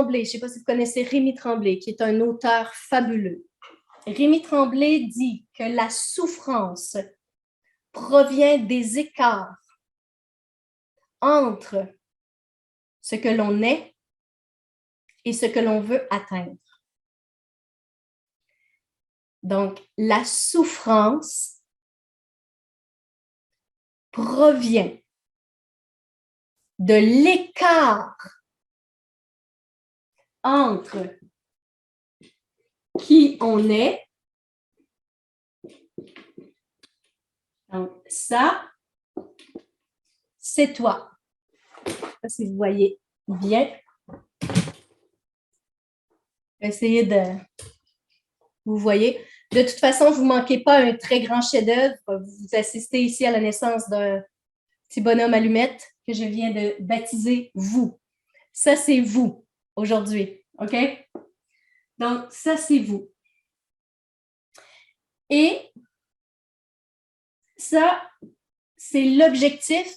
Tremblay, je ne sais pas si vous connaissez Rémi Tremblay, qui est un auteur fabuleux. Rémi Tremblay dit que la souffrance provient des écarts entre ce que l'on est et ce que l'on veut atteindre. Donc, la souffrance provient de l'écart entre qui on est. Donc, ça, c'est toi. Si vous voyez bien, essayez de... Vous voyez. De toute façon, vous ne manquez pas un très grand chef-d'œuvre. Vous assistez ici à la naissance d'un petit bonhomme allumette que je viens de baptiser vous. Ça, c'est vous aujourd'hui. OK? Donc, ça, c'est vous. Et ça, c'est l'objectif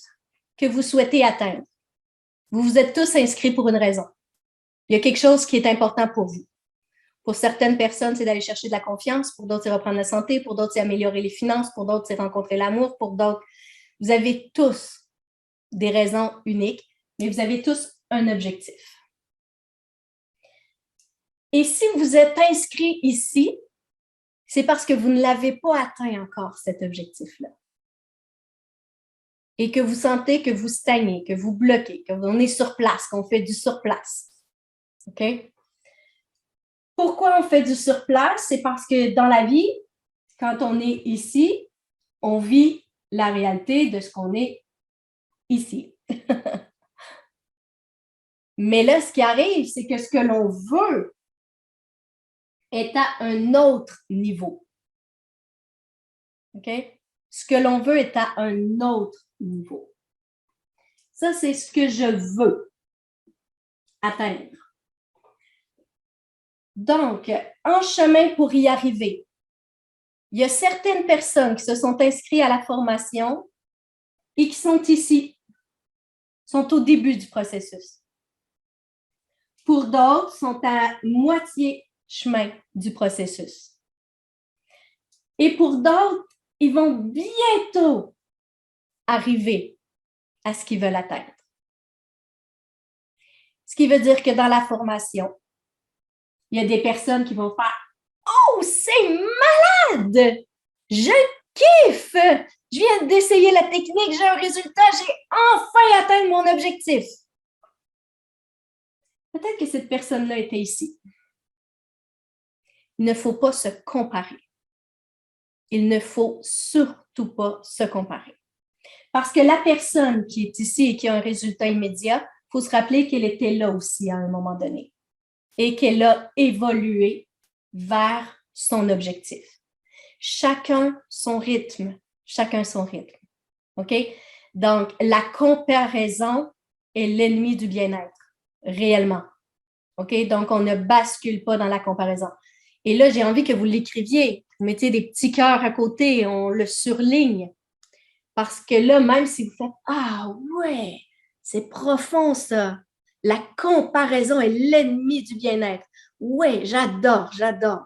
que vous souhaitez atteindre. Vous vous êtes tous inscrits pour une raison. Il y a quelque chose qui est important pour vous. Pour certaines personnes, c'est d'aller chercher de la confiance. Pour d'autres, c'est reprendre la santé. Pour d'autres, c'est améliorer les finances. Pour d'autres, c'est rencontrer l'amour. Pour d'autres, vous avez tous des raisons uniques, mais vous avez tous un objectif. Et si vous êtes inscrit ici, c'est parce que vous ne l'avez pas atteint encore, cet objectif-là. Et que vous sentez que vous stagnez, que vous bloquez, qu'on est sur place, qu'on fait du surplace. OK? Pourquoi on fait du surplace? C'est parce que dans la vie, quand on est ici, on vit la réalité de ce qu'on est ici. Mais là, ce qui arrive, c'est que ce que l'on veut est à un autre niveau. OK? Ce que l'on veut est à un autre niveau. Ça, c'est ce que je veux atteindre. Donc, en chemin pour y arriver, il y a certaines personnes qui se sont inscrites à la formation et qui sont ici, sont au début du processus. Pour d'autres, sont à moitié chemin du processus. Et pour d'autres, ils vont bientôt arriver à ce qu'ils veulent atteindre. Ce qui veut dire que dans la formation, il y a des personnes qui vont faire « Oh, c'est malade! Je kiffe! Je viens d'essayer la technique, j'ai un résultat, j'ai enfin atteint mon objectif. » Peut-être que cette personne-là était ici. Il ne faut pas se comparer. Il ne faut surtout pas se comparer. Parce que la personne qui est ici et qui a un résultat immédiat, il faut se rappeler qu'elle était là aussi à un moment donné et qu'elle a évolué vers son objectif. Chacun son rythme. Chacun son rythme. OK? Donc, la comparaison est l'ennemi du bien-être, réellement. OK? Donc, on ne bascule pas dans la comparaison. Et là, j'ai envie que vous l'écriviez. Vous mettiez des petits cœurs à côté, on le surligne. Parce que là, même si vous faites « Ah ouais, c'est profond ça! La comparaison est l'ennemi du bien-être. Ouais, j'adore, j'adore. »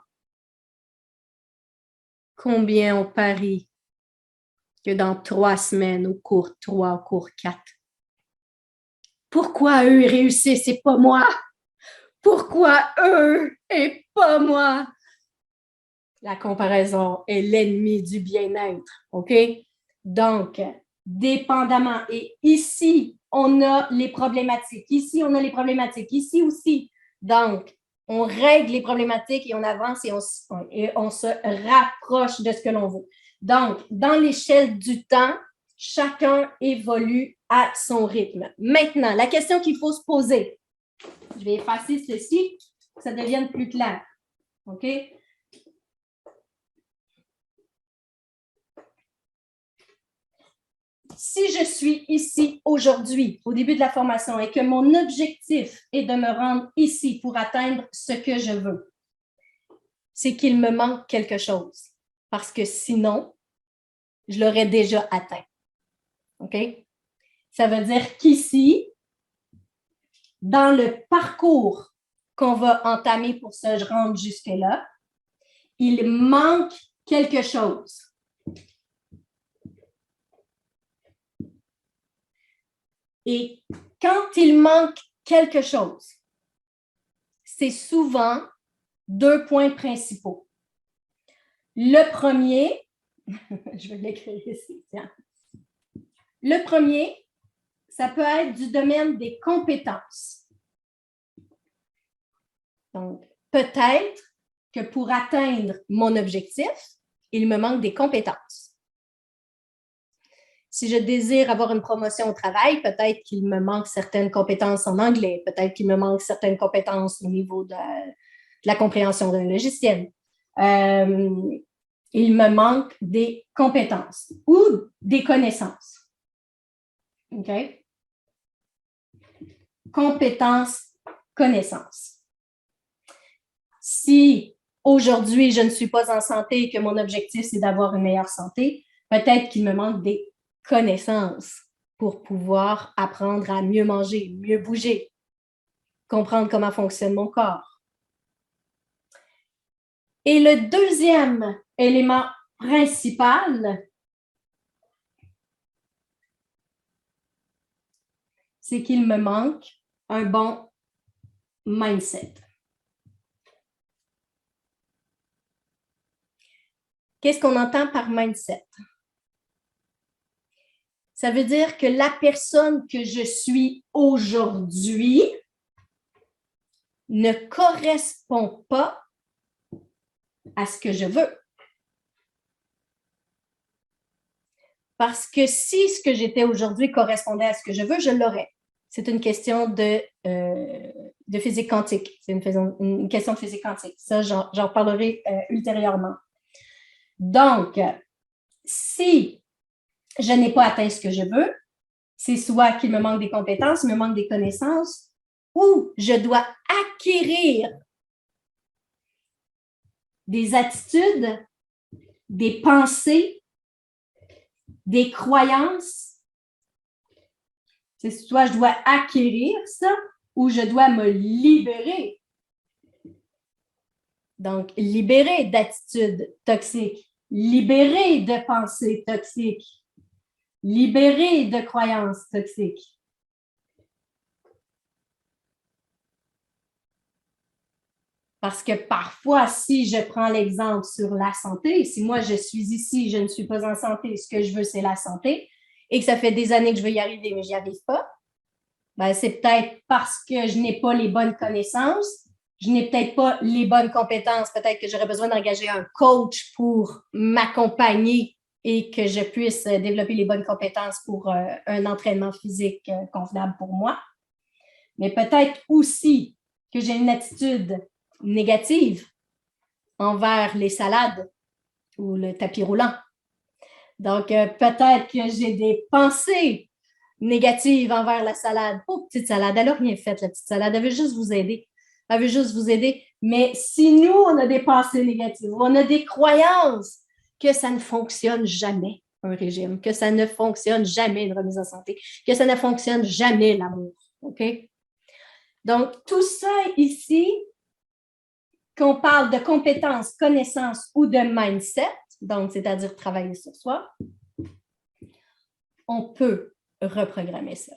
Combien on parie que dans 3 semaines, au cours 3, au cours 4? Pourquoi eux, ils réussissent et pas moi? Pourquoi eux et pas moi? La comparaison est l'ennemi du bien-être, OK? Donc, dépendamment, et ici, on a les problématiques, ici, on a les problématiques, ici aussi. Donc, on règle les problématiques et on avance et on se rapproche de ce que l'on veut. Donc, dans l'échelle du temps, chacun évolue à son rythme. Maintenant, la question qu'il faut se poser, je vais effacer ceci pour que ça devienne plus clair. OK? Si je suis ici aujourd'hui, au début de la formation, et que mon objectif est de me rendre ici pour atteindre ce que je veux, c'est qu'il me manque quelque chose. Parce que sinon, je l'aurais déjà atteint. OK? Ça veut dire qu'ici, dans le parcours qu'on va entamer pour se rendre jusque-là, il manque quelque chose. Et quand il manque quelque chose, c'est souvent 2 points principaux. Le premier, je vais l'écrire ici, tiens. Le premier, ça peut être du domaine des compétences. Donc, peut-être que pour atteindre mon objectif, il me manque des compétences. Si je désire avoir une promotion au travail, peut-être qu'il me manque certaines compétences en anglais, peut-être qu'il me manque certaines compétences au niveau de la compréhension d'un logiciel. Il me manque des compétences ou des connaissances. OK? Compétences, connaissances. Si aujourd'hui, je ne suis pas en santé et que mon objectif, c'est d'avoir une meilleure santé, peut-être qu'il me manque des connaissances pour pouvoir apprendre à mieux manger, mieux bouger, comprendre comment fonctionne mon corps. Et le deuxième élément principal, c'est qu'il me manque un bon mindset. Qu'est-ce qu'on entend par mindset? Ça veut dire que la personne que je suis aujourd'hui ne correspond pas à ce que je veux. Parce que si ce que j'étais aujourd'hui correspondait à ce que je veux, je l'aurais. C'est une question de physique quantique. C'est une question de physique quantique. Ça, j'en reparlerai ultérieurement. Donc, si je n'ai pas atteint ce que je veux, c'est soit qu'il me manque des compétences, il me manque des connaissances, ou je dois acquérir des attitudes, des pensées, des croyances. C'est soit je dois acquérir ça, ou je dois me libérer. Donc, libérer d'attitudes toxiques, libérer de pensées toxiques, libérer de croyances toxiques. Parce que parfois, si je prends l'exemple sur la santé, si moi je suis ici, je ne suis pas en santé, ce que je veux, c'est la santé, et que ça fait des années que je veux y arriver, mais je n'y arrive pas, ben, c'est peut-être parce que je n'ai pas les bonnes connaissances, je n'ai peut-être pas les bonnes compétences, peut-être que j'aurais besoin d'engager un coach pour m'accompagner et que je puisse développer les bonnes compétences pour un entraînement physique convenable pour moi. Mais peut-être aussi que j'ai une attitude négative envers les salades ou le tapis roulant. Donc, peut-être que j'ai des pensées négatives envers la salade. Oh, petite salade, elle n'a rien fait, la petite salade. Elle veut juste vous aider. Elle veut juste vous aider. Mais si nous, on a des pensées négatives, on a des croyances que ça ne fonctionne jamais, un régime, que ça ne fonctionne jamais, une remise en santé, que ça ne fonctionne jamais, l'amour. OK? Donc, tout ça ici, qu'on parle de compétences, connaissances ou de mindset, donc c'est-à-dire travailler sur soi, on peut reprogrammer ça.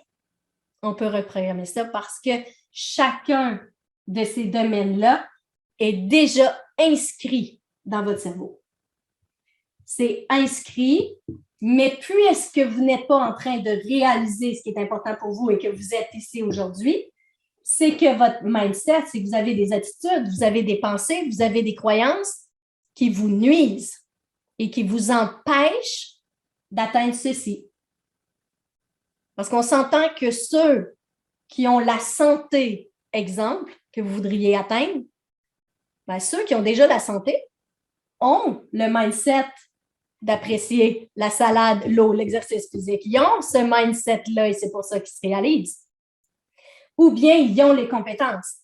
On peut reprogrammer ça parce que chacun de ces domaines-là est déjà inscrit dans votre cerveau. C'est inscrit, mais puisque vous n'êtes pas en train de réaliser ce qui est important pour vous et que vous êtes ici aujourd'hui, c'est que votre mindset, c'est que vous avez des attitudes, vous avez des pensées, vous avez des croyances qui vous nuisent et qui vous empêchent d'atteindre ceci. Parce qu'on s'entend que ceux qui ont la santé, exemple, que vous voudriez atteindre, bien, ceux qui ont déjà la santé ont le mindset d'apprécier la salade, l'eau, l'exercice physique. Ils ont ce mindset-là et c'est pour ça qu'ils se réalisent. Ou bien ils ont les compétences.